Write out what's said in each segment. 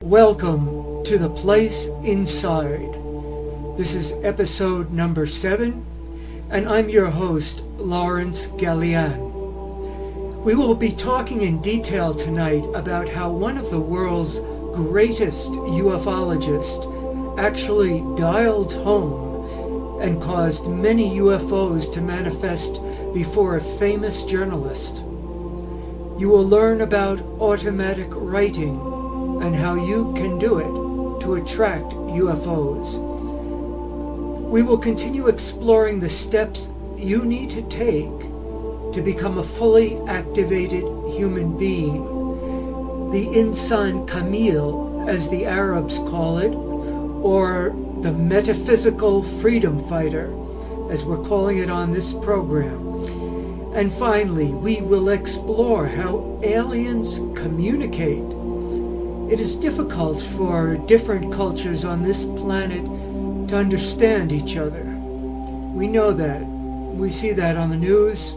Welcome to the place inside. This is episode number 7, and I'm your host, Laurence Galian. We will be talking in detail tonight about how one of the world's greatest ufologists actually dialed home and caused many UFOs to manifest before a famous journalist. You will learn about automatic writing and how you can do it to attract UFOs. We will continue exploring the steps you need to take to become a fully activated human being, the insan kamil, as the Arabs call it, or the Metaphysical Freedom Fighter, as we're calling it on this program. And finally, we will explore how aliens communicate. It is difficult for different cultures on this planet to understand each other. We know that. We see that on the news.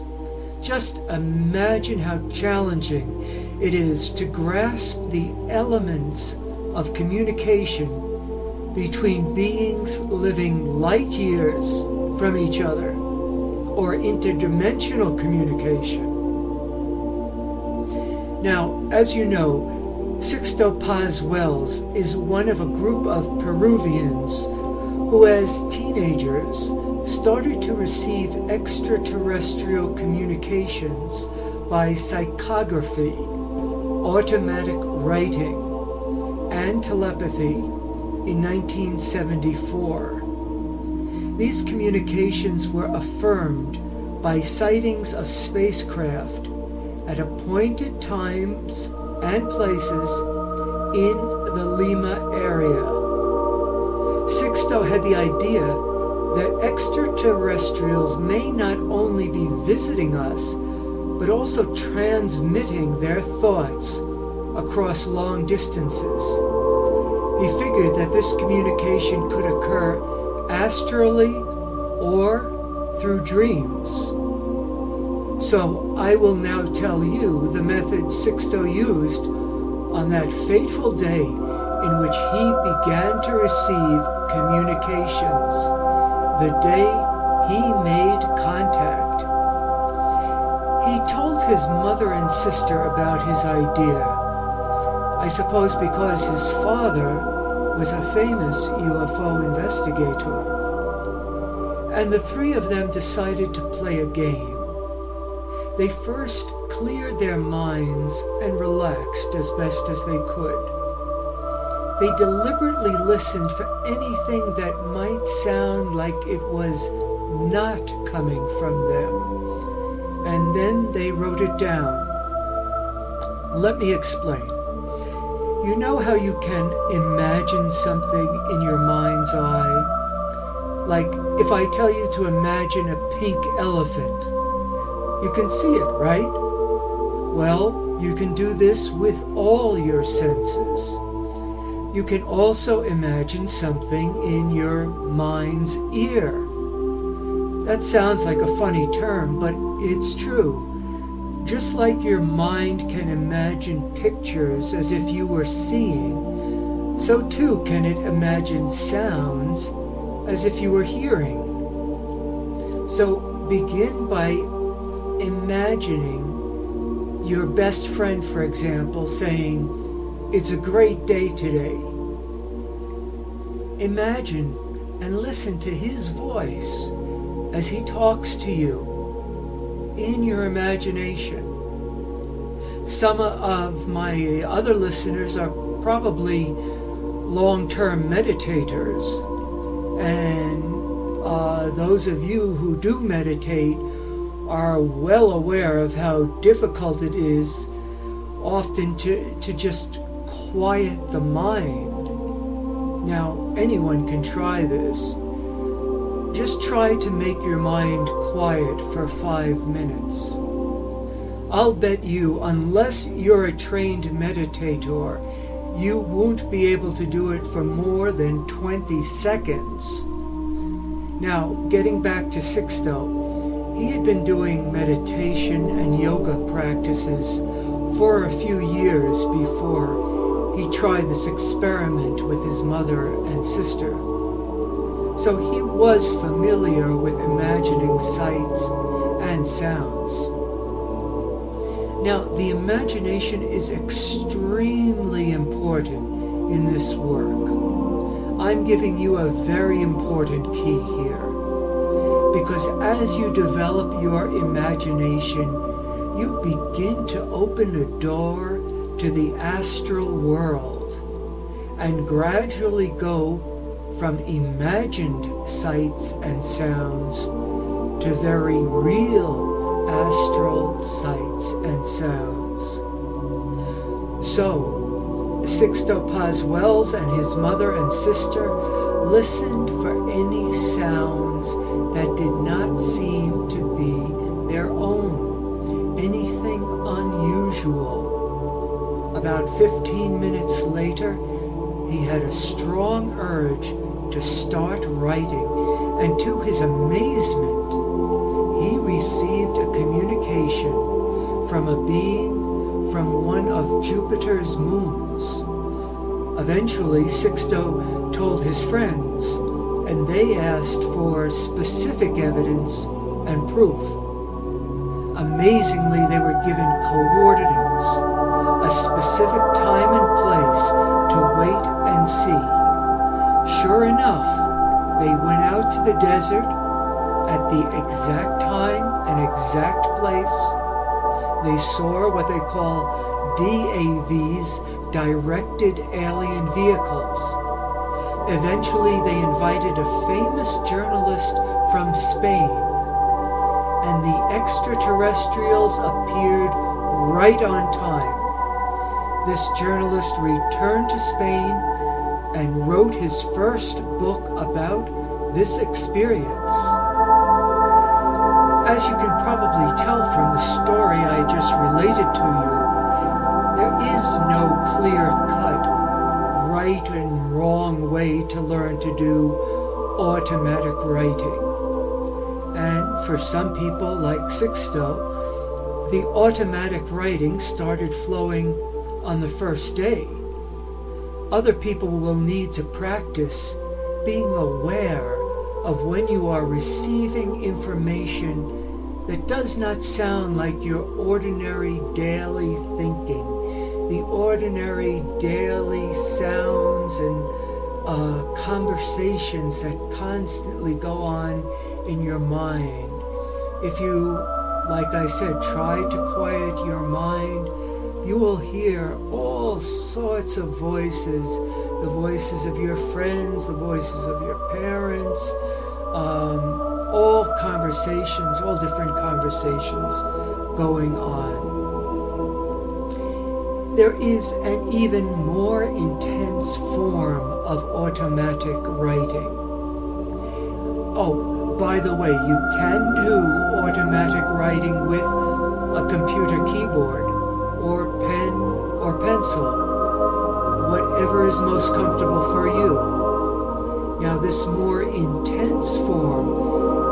Just imagine how challenging it is to grasp the elements of communication between beings living light years from each other, or interdimensional communication. Now, as you know, Sixto Paz Wells is one of a group of Peruvians who, as teenagers, started to receive extraterrestrial communications by psychography, automatic writing, and telepathy in 1974. These communications were affirmed by sightings of spacecraft at appointed times and places in the Lima area. Sixto had the idea that extraterrestrials may not only be visiting us, but also transmitting their thoughts across long distances. He figured that this communication could occur astrally or through dreams. So I will now tell you the method Sixto used on that fateful day in which he began to receive communications, the day he made contact. He told his mother and sister about his idea, I suppose because his father was a famous UFO investigator. And the three of them decided to play a game. They first cleared their minds and relaxed as best as they could. They deliberately listened for anything that might sound like it was not coming from them. And then they wrote it down. Let me explain. You know how you can imagine something in your mind's eye? Like if I tell you to imagine a pink elephant, you can see it, right? Well, you can do this with all your senses. You can also imagine something in your mind's ear. That sounds like a funny term, but it's true. Just like your mind can imagine pictures as if you were seeing, so too can it imagine sounds as if you were hearing. So begin by imagining your best friend, for example, saying, "It's a great day today." Imagine and listen to his voice as he talks to you in your imagination. Some of my other listeners are probably long-term meditators, and those of you who do meditate are well aware of how difficult it is often to just quiet the mind. Now, anyone can try this. Just try to make your mind quiet for 5 minutes. I'll bet you, unless you're a trained meditator, you won't be able to do it for more than 20 seconds. Now, getting back to Sixto, he had been doing meditation and yoga practices for a few years before he tried this experiment with his mother and sister. So he was familiar with imagining sights and sounds. Now, the imagination is extremely important in this work. I'm giving you a very important key here, because as you develop your imagination, you begin to open a door to the astral world and gradually go from imagined sights and sounds to very real astral sights and sounds. So, Sixto Paz Wells and his mother and sister listened for any sounds that did not seem to be their own, anything unusual. About 15 minutes later, he had a strong urge to start writing, and to his amazement, he received a communication from a being from one of Jupiter's moons. Eventually, Sixto told his friends, and they asked for specific evidence and proof. Amazingly, they were given coordinates, a specific time and place to wait and see. Sure enough, they went out to the desert at the exact time and exact place. They saw what they call DAVs, directed alien vehicles. Eventually, they invited a famous journalist from Spain, and the extraterrestrials appeared right on time. This journalist returned to Spain and wrote his first book about this experience. As you can probably tell from the story I just related to you, there is no clear-cut right and wrong way to learn to do automatic writing. And for some people, like Sixto, the automatic writing started flowing on the first day. Other people will need to practice being aware of when you are receiving information that does not sound like your ordinary daily thinking, the ordinary daily sounds and conversations that constantly go on in your mind. If you, like I said, try to quiet your mind, you will hear all sorts of voices, the voices of your friends, the voices of your parents, all conversations, all different conversations going on. There is an even more intense form of automatic writing. Oh, by the way, you can do automatic writing with a computer keyboard, or pen, or pencil, whatever is most comfortable for you. Now, this more intense form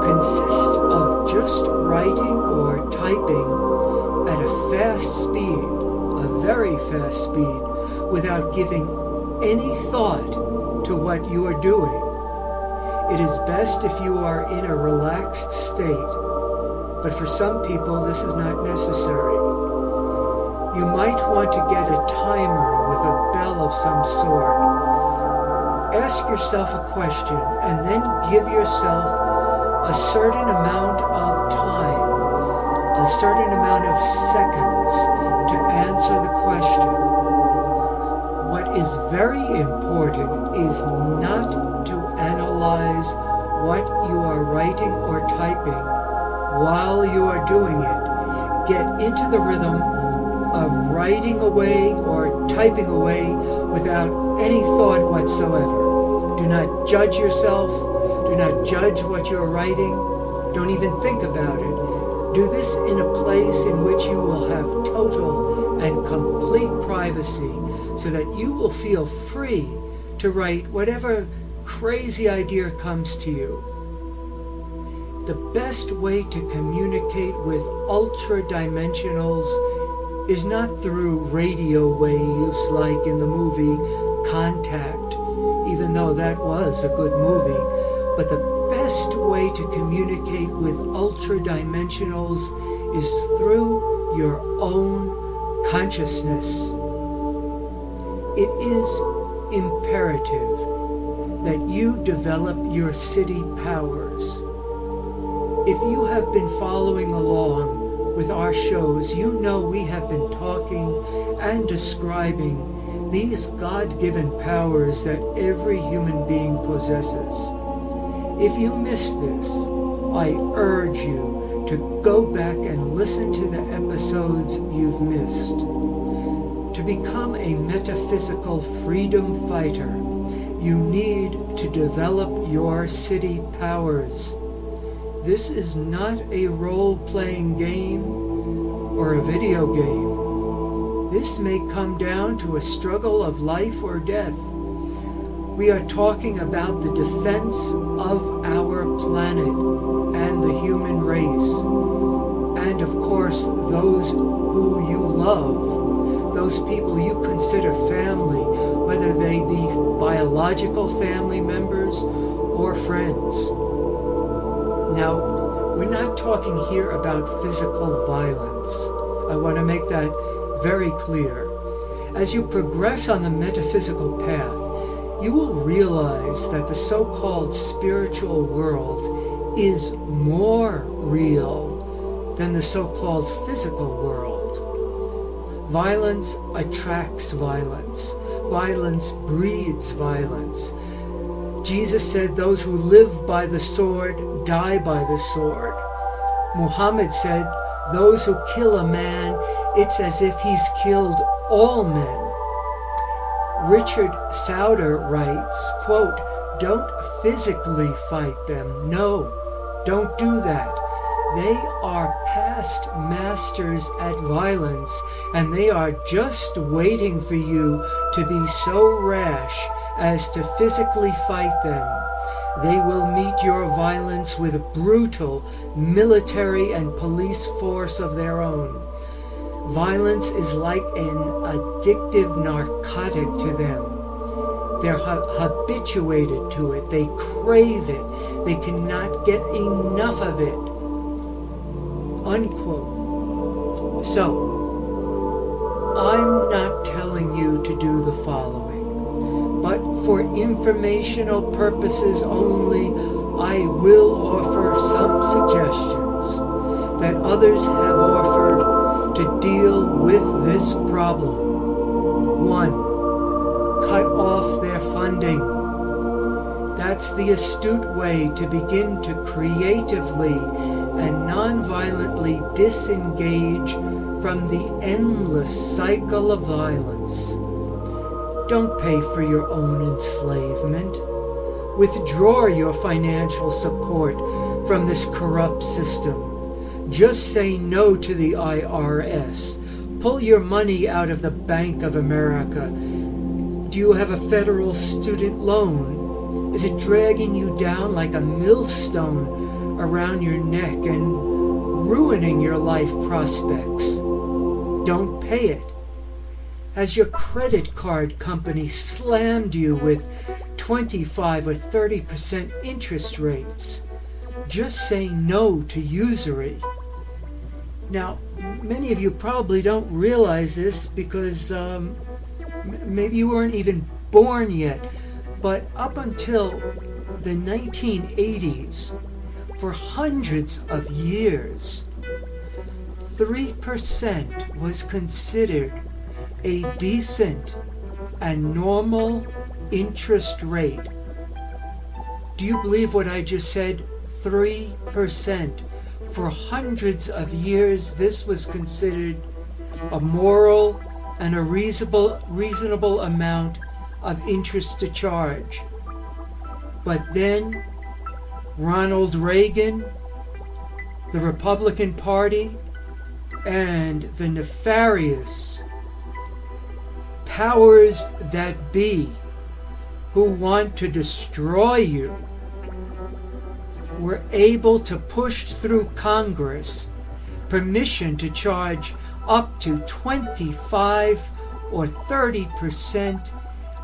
consists of just writing or typing at a fast speed, a very fast speed, without giving any thought to what you are doing. It is best if you are in a relaxed state, but for some people this is not necessary. You might want to get a timer with a bell of some sort. Ask yourself a question and then give yourself a certain amount of time, a certain amount of seconds to answer the question. What is very important is not to analyze what you are writing or typing while you are doing it. Get into the rhythm of writing away or typing away without any thought whatsoever. Do not judge yourself. Do not judge what you're writing. Don't even think about it. Do this in a place in which you will have total and complete privacy, so that you will feel free to write whatever crazy idea comes to you. The best way to communicate with ultra-dimensionals is not through radio waves like in the movie Contact, even though that was a good movie, but the best way to communicate with ultra-dimensionals is through your own consciousness. It is imperative that you develop your city powers. If you have been following along with our shows, you know we have been talking and describing these God-given powers that every human being possesses. If you missed this, I urge you to go back and listen to the episodes you've missed. To become a metaphysical freedom fighter, you need to develop your city powers. This is not a role-playing game or a video game. This may come down to a struggle of life or death. We are talking about the defense of our planet and the human race. And of course, those who you love, those people you consider family, whether they be biological family members or friends. Now, we're not talking here about physical violence. I want to make that very clear. As you progress on the metaphysical path, you will realize that the so-called spiritual world is more real than the so-called physical world. Violence attracts violence. Violence breeds violence. Jesus said those who live by the sword die by the sword. Muhammad said those who kill a man, it's as if he's killed all men. Richard Sauder writes, quote, "Don't physically fight them. No, don't do that. They are past masters at violence, and they are just waiting for you to be so rash as to physically fight them. They will meet your violence with a brutal military and police force of their own. Violence is like an addictive narcotic to them. They're habituated to it. They crave it. They cannot get enough of it." Unquote. So, I'm not telling you to do the following, but for informational purposes only, I will offer some suggestions that others have offered to deal with this problem. 1. Cut off their funding. That's the astute way to begin to creatively and non-violently disengage from the endless cycle of violence. Don't pay for your own enslavement. Withdraw your financial support from this corrupt system. Just say no to the IRS. Pull your money out of the Bank of America. Do you have a federal student loan? Is it dragging you down like a millstone around your neck and ruining your life prospects? Don't pay it. Has your credit card company slammed you with 25 or 30% interest rates? Just say no to usury. Now, many of you probably don't realize this because maybe you weren't even born yet, but up until the 1980s, for hundreds of years, 3% was considered a decent and normal interest rate. Do you believe what I just said? 3%. For hundreds of years, this was considered a moral and a reasonable amount of interest to charge. But then Ronald Reagan, the Republican Party, and the nefarious powers that be who want to destroy you were able to push through Congress permission to charge up to 25 or 30%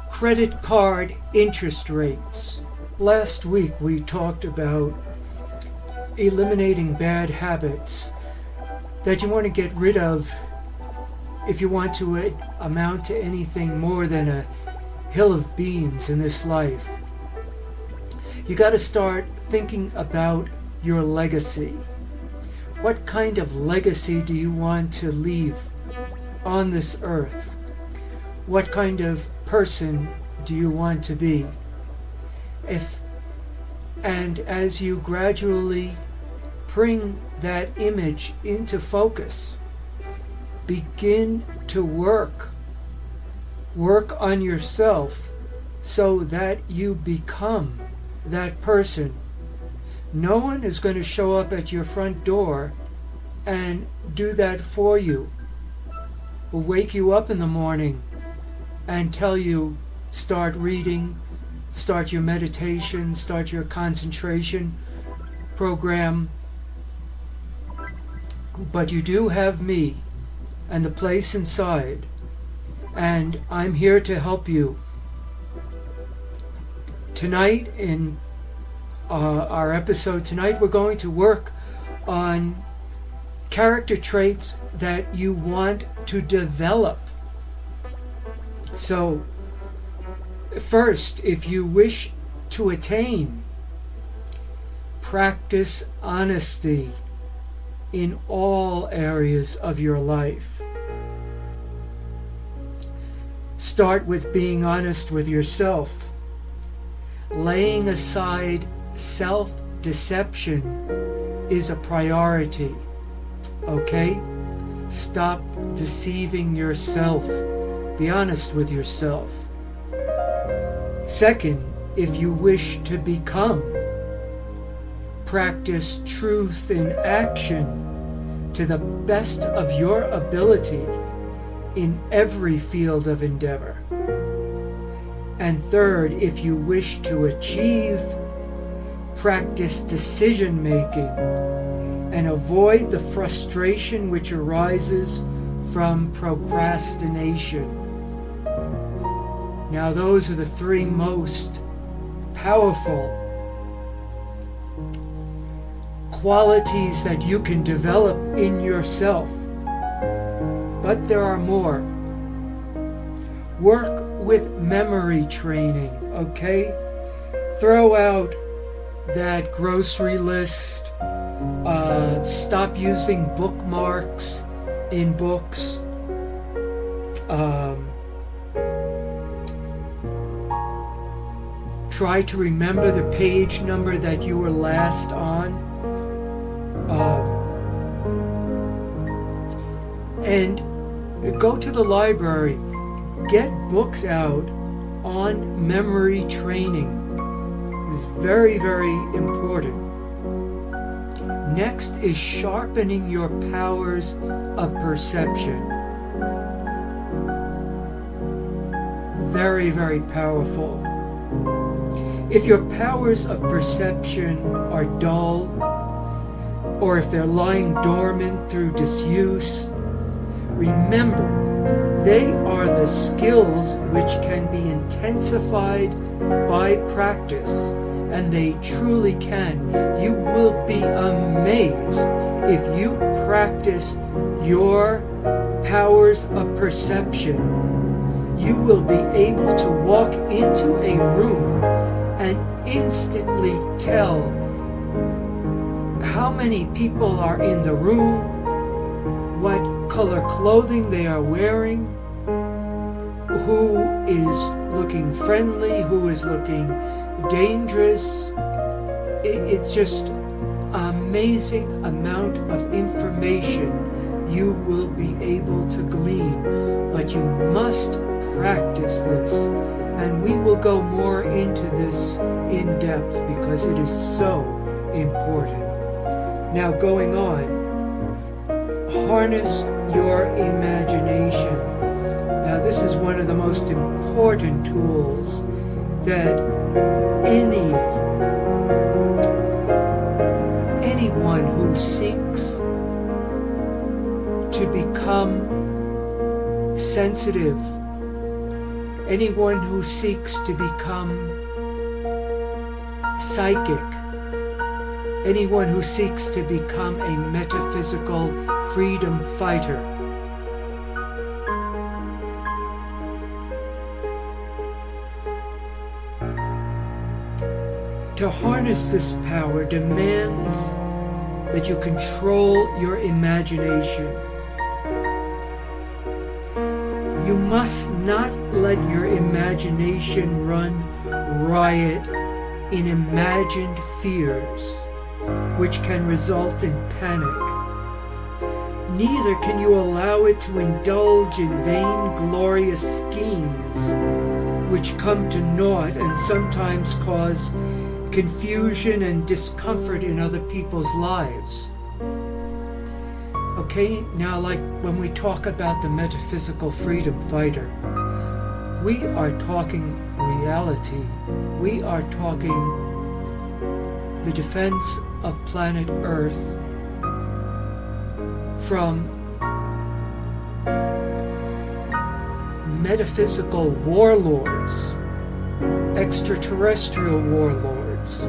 credit card interest rates. Last week we talked about eliminating bad habits that you want to get rid of if you want to amount to anything more than a hill of beans in this life. You got to start thinking about your legacy. What kind of legacy do you want to leave on this earth? What kind of person do you want to be? And as you gradually bring that image into focus, begin to work on yourself so that you become that person. No one is going to show up at your front door and do that for you. Will wake you up in the morning and tell you, start reading, start your meditation, start your concentration program. But you do have me and the place inside, and I'm here to help you. Tonight, in our episode tonight, we're going to work on character traits that you want to develop. So, first, if you wish to attain, practice honesty in all areas of your life. Start with being honest with yourself. Laying aside self-deception is a priority. Okay? Stop deceiving yourself. Be honest with yourself. Second, if you wish to become, practice truth in action to the best of your ability in every field of endeavor. And third, if you wish to achieve, practice decision making and avoid the frustration which arises from procrastination. Now, those are the three most powerful qualities that you can develop in yourself. But there are more. Work with memory training, okay? Throw out that grocery list. Stop using bookmarks in books. Try to remember the page number that you were last on. And go to the library. Get books out on memory training. It's very, very important. Next is sharpening your powers of perception. Very, very powerful. If your powers of perception are dull, or if they're lying dormant through disuse, remember, they are the skills which can be intensified by practice, and they truly can. You will be amazed if you practice your powers of perception. You will be able to walk into a room and instantly tell how many people are in the room, what color clothing they are wearing, who is looking friendly, who is looking dangerous. It's just an amazing amount of information you will be able to glean, but you must practice this, and we will go more into this in depth because it is so important. Now, going on, harness your imagination. Now, this is one of the most important tools that anyone who seeks to become sensitive, anyone who seeks to become psychic, anyone who seeks to become a metaphysical freedom fighter. To harness this power demands that you control your imagination. You must not let your imagination run riot in imagined fears, which can result in panic. Neither can you allow it to indulge in vainglorious schemes, which come to naught and sometimes cause confusion and discomfort in other people's lives. Okay, now like when we talk about the Metaphysical Freedom Fighter, we are talking reality. We are talking the defense of planet Earth from metaphysical warlords, extraterrestrial warlords,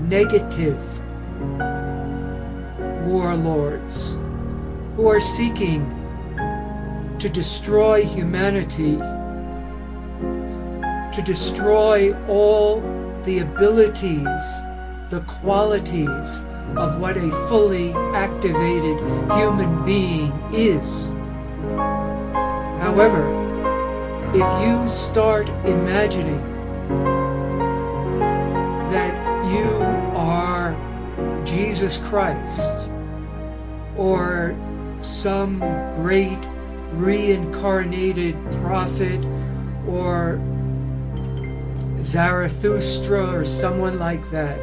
negative warlords who are seeking to destroy humanity, to destroy all the abilities, the qualities of what a fully activated human being is. However, if you start imagining that you are Jesus Christ or some great reincarnated prophet or Zarathustra or someone like that,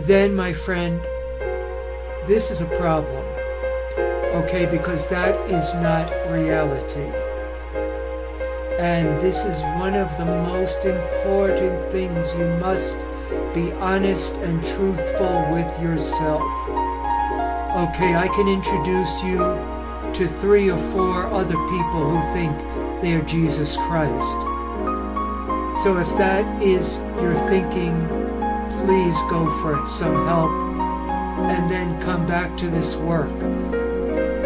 then, my friend, this is a problem, okay, because that is not reality. And this is one of the most important things. You must be honest and truthful with yourself. Okay, I can introduce you to 3 or 4 other people who think they are Jesus Christ. So if that is your thinking, please go for some help and then come back to this work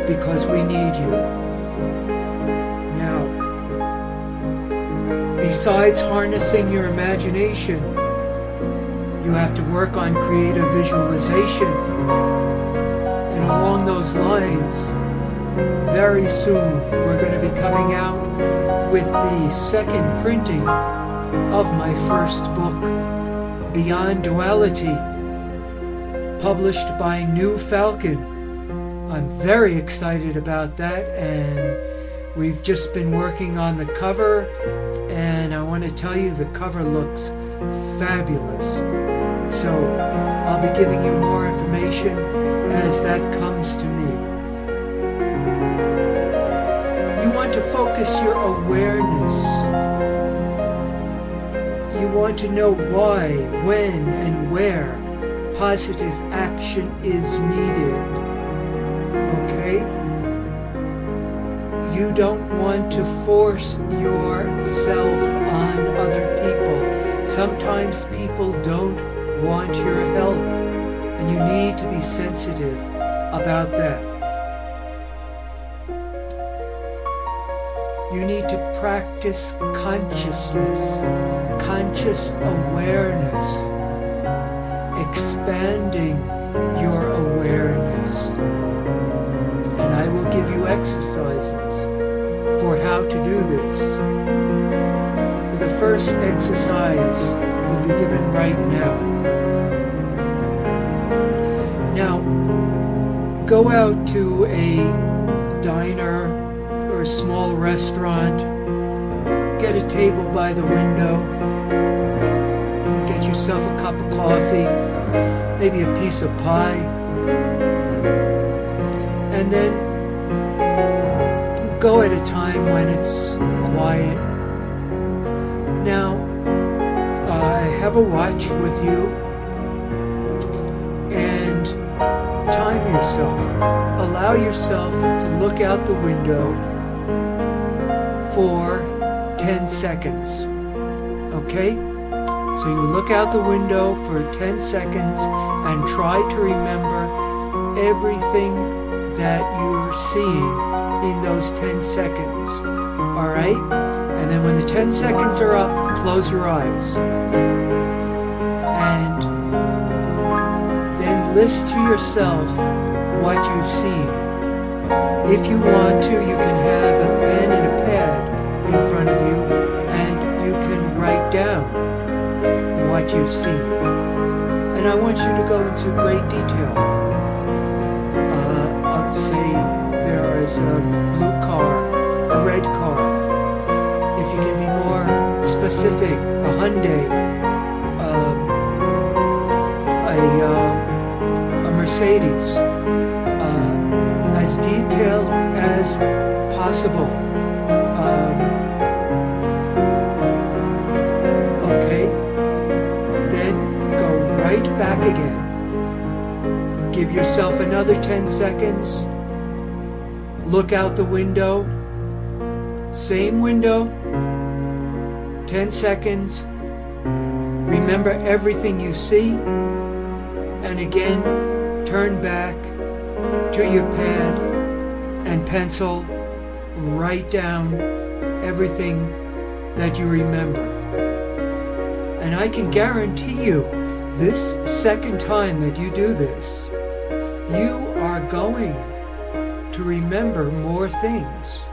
because we need you. Now, besides harnessing your imagination, you have to work on creative visualization. And along those lines, very soon we're going to be coming out with the second printing of my first book, Beyond Duality, published by New Falcon. I'm very excited about that, and we've just been working on the cover, and I want to tell you the cover looks fabulous. So I'll be giving you more information as that comes to me. You want to focus your awareness. You want to know why, when, and where positive action is needed. Okay? You don't want to force yourself on other people. Sometimes people don't want your help, and you need to be sensitive about that. You need to practice consciousness, conscious awareness, expanding your awareness. And I will give you exercises for how to do this. The first exercise will be given right now. Now, go out to a diner or a small restaurant, get a table by the window, get yourself a cup of coffee, maybe a piece of pie, and then go at a time when it's quiet. Now, I have a watch with you, and time yourself. Allow yourself to look out the window for 10 seconds. Okay? So you look out the window for 10 seconds and try to remember everything that you're seeing in those 10 seconds. Alright? And then when the 10 seconds are up, close your eyes. And then list to yourself what you've seen. If you want to, you can have a pen and a pad in front of you, and you can write down what you've seen. And I want you to go into great detail. Say there is a blue car, a red car. If you can be more specific, a Hyundai, a Mercedes, as detailed as possible. Okay, then go right back again. Give yourself another 10 seconds. Look out the window. Same window. 10 seconds. Remember everything you see. And again, turn back to your pad and pencil. Write down everything that you remember. And I can guarantee you, this second time that you do this, you are going to remember more things.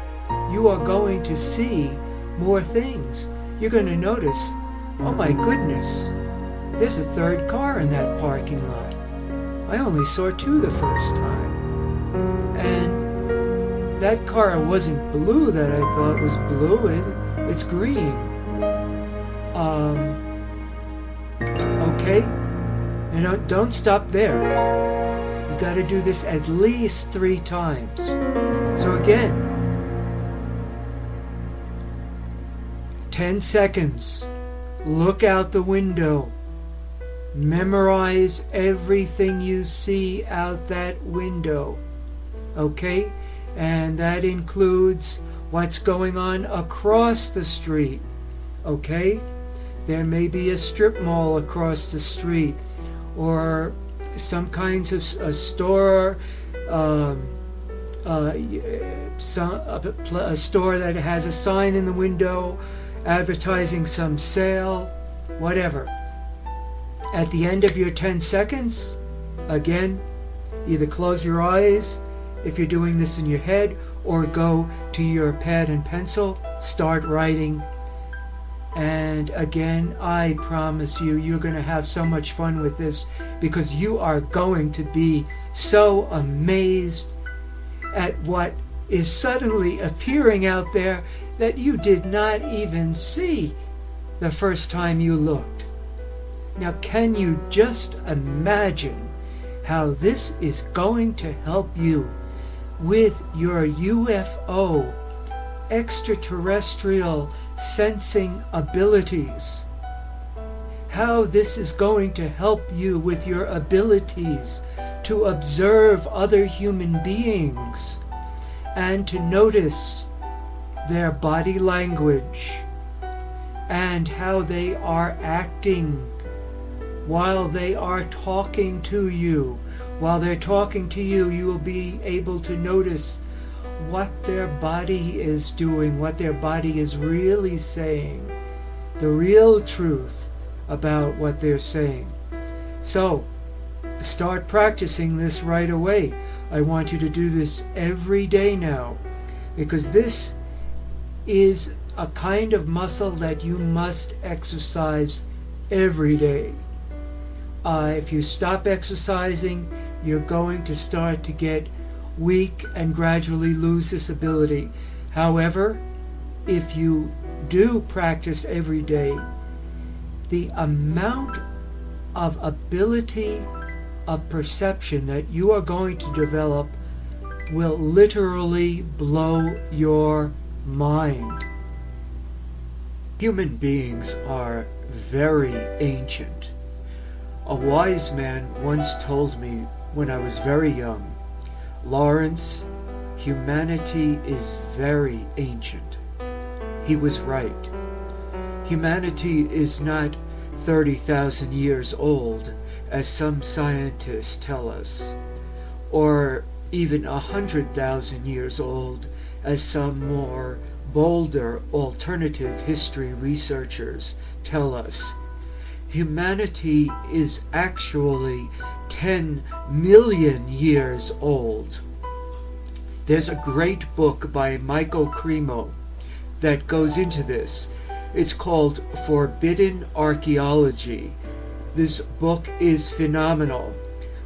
You are going to see more things. You're going to notice, oh my goodness, there's a third car in that parking lot. I only saw two the first time. And that car wasn't blue that I thought was blue. It's green. Okay? And don't stop there. You got to do this at least 3 times. So again, 10 seconds. Look out the window. Memorize everything you see out that window. Okay? And that includes what's going on across the street. Okay? There may be a strip mall across the street, or some kinds of a store, a store that has a sign in the window advertising some sale, whatever. At the end of your 10 seconds, again, either close your eyes if you're doing this in your head, or go to your pad and pencil, start writing. And again, I promise you, you're going to have so much fun with this, because you are going to be so amazed at what is suddenly appearing out there that you did not even see the first time you looked. Now, can you just imagine how this is going to help you with your UFO, extraterrestrial sensing abilities? How this is going to help you with your abilities to observe other human beings and to notice their body language and how they are acting while they are talking to you. While they're talking to you, you will be able to notice what their body is doing, what their body is really saying, the real truth about what they're saying. So, start practicing this right away. I want you to do this every day now, because this is a kind of muscle that you must exercise every day. If you stop exercising, you're going to start to get weak and gradually lose this ability. However, if you do practice every day, the amount of ability of perception that you are going to develop will literally blow your mind. Human beings are very ancient. A wise man once told me when I was very young, Laurence, humanity is very ancient. He was right. Humanity is not 30,000 years old, as some scientists tell us, or even 100,000 years old, as some more bolder alternative history researchers tell us. Humanity is actually 10 million years old. There's a great book by Michael Cremo that goes into this. It's called Forbidden Archaeology. This book is phenomenal,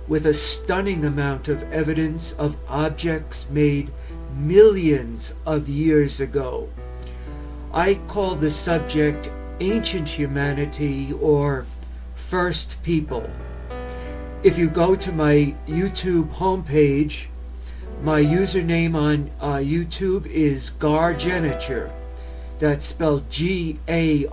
with a stunning amount of evidence of objects made millions of years ago. I call the subject Ancient Humanity or First People. If you go to my YouTube homepage, my username on YouTube is Gargeniture. That's spelled Gargeniture,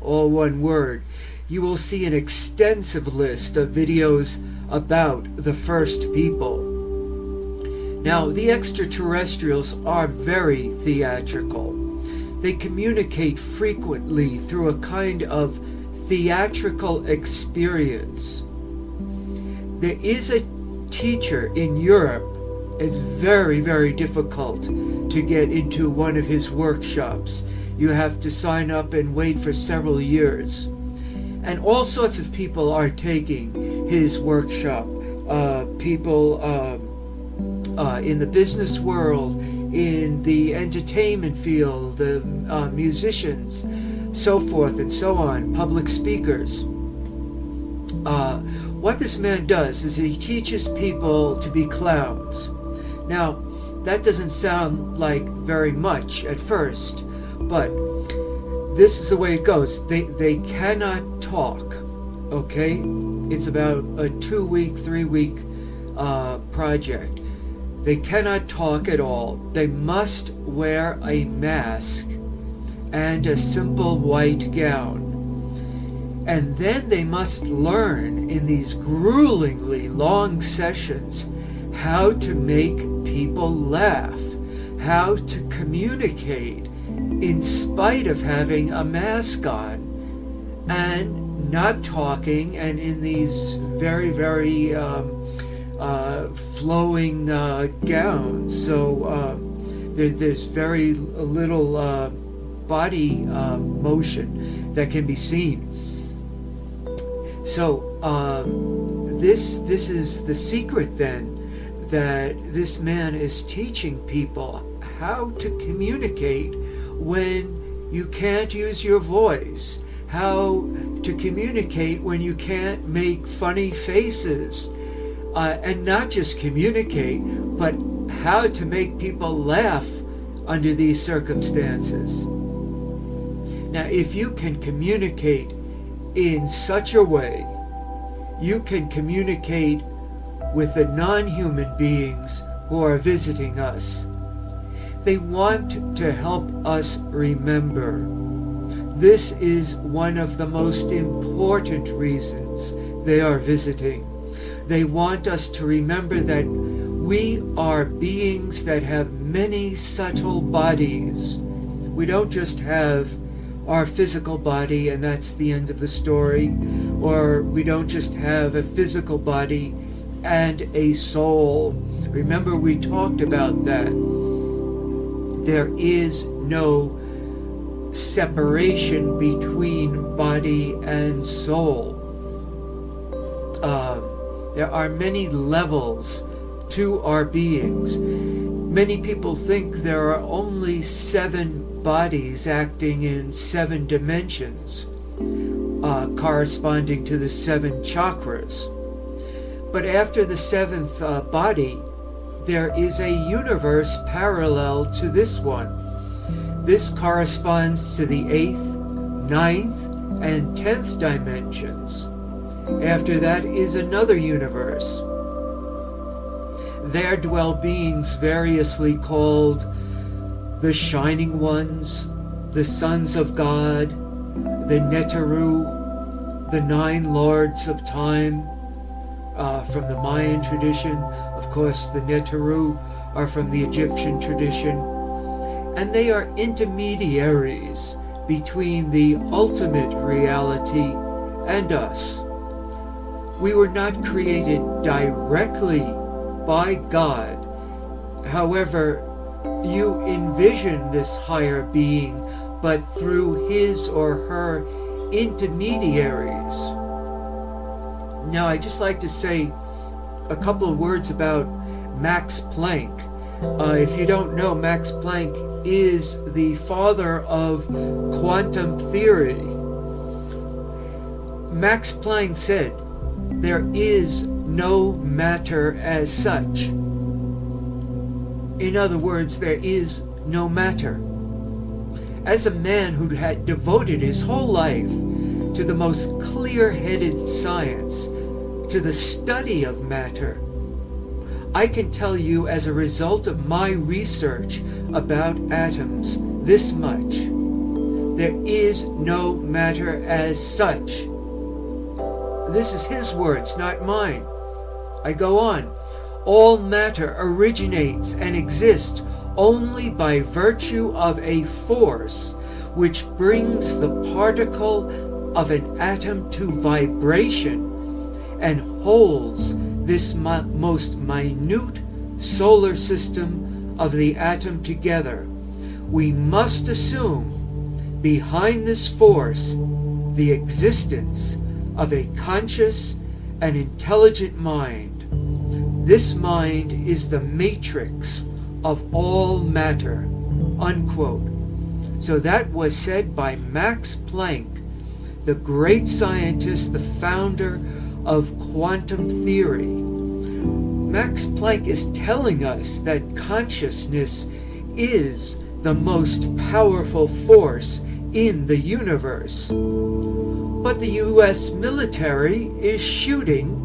all one word. You will see an extensive list of videos about the first people. Now, the extraterrestrials are very theatrical. They communicate frequently through a kind of theatrical experience. There is a teacher in Europe. It's very, very difficult to get into one of his workshops. You have to sign up and wait for several years. And all sorts of people are taking his workshop. People in the business world, in the entertainment field, musicians, so forth and so on, public speakers. What this man does is he teaches people to be clowns. Now, that doesn't sound like very much at first, but this is the way it goes. They cannot talk, okay? It's about a 2-week, 3-week project. They cannot talk at all. They must wear a mask and a simple white gown. And then they must learn in these gruelingly long sessions how to make people laugh, how to communicate in spite of having a mask on and not talking, and in these very, very flowing gowns. So there's very little body motion that can be seen. So this is the secret then, that this man is teaching people how to communicate when you can't use your voice, how to communicate when you can't make funny faces, and not just communicate, but how to make people laugh under these circumstances. Now, if you can communicate in such a way, you can communicate with the non-human beings who are visiting us. They want to help us remember. This is one of the most important reasons they are visiting. They want us to remember that we are beings that have many subtle bodies. We don't just have our physical body and that's the end of the story, or we don't just have a physical body and a soul. Remember, we talked about that. There is no separation between body and soul. There are many levels to our beings. Many people think there are only 7 bodies acting in 7 dimensions, corresponding to the 7 chakras. But after the 7th body, there is a universe parallel to this one. This corresponds to the 8th, 9th, and 10th dimensions. After that is another universe. There dwell beings variously called the Shining Ones, the Sons of God, the Neteru, the 9 lords of time from the Mayan tradition. Of course, the Neteru are from the Egyptian tradition. And they are intermediaries between the ultimate reality and us. We were not created directly by God. However, you envision this higher being, but through his or her intermediaries. Now, I'd just like to say a couple of words about Max Planck. If you don't know, Max Planck is the father of quantum theory. Max Planck said, "There is no matter as such." In other words, there is no matter. As a man who had devoted his whole life to the most clear-headed science, to the study of matter, I can tell you, as a result of my research about atoms, this much: there is no matter as such. This is his words, not mine. I go on. All matter originates and exists only by virtue of a force which brings the particle of an atom to vibration and holds this most minute solar system of the atom together. We must assume behind this force the existence of a conscious and intelligent mind. This mind is the matrix of all matter, unquote. So that was said by Max Planck, the great scientist, the founder of quantum theory. Max Planck is telling us that consciousness is the most powerful force in the universe. But the US military is shooting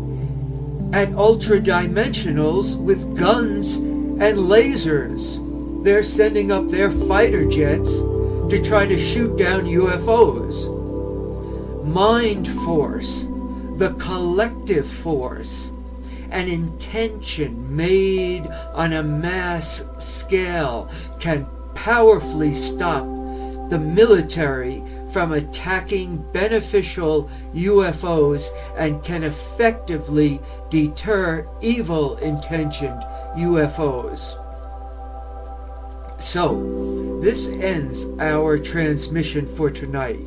at ultra-dimensionals with guns and lasers. They're sending up their fighter jets to try to shoot down UFOs. Mind force, the collective force, an intention made on a mass scale, can powerfully stop the military from attacking beneficial UFOs and can effectively deter evil-intentioned UFOs. So, this ends our transmission for tonight.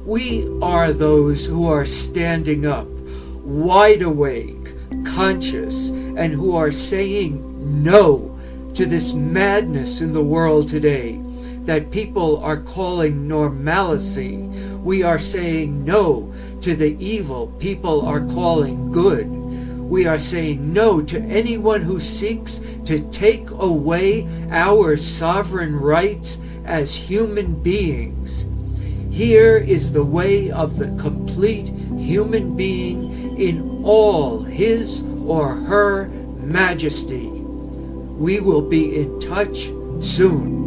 We are those who are standing up, wide awake, conscious, and who are saying no to this madness in the world today that people are calling normalcy. We are saying no to the evil people are calling good. We are saying no to anyone who seeks to take away our sovereign rights as human beings. Here is the way of the complete human being in all his or her majesty. We will be in touch soon.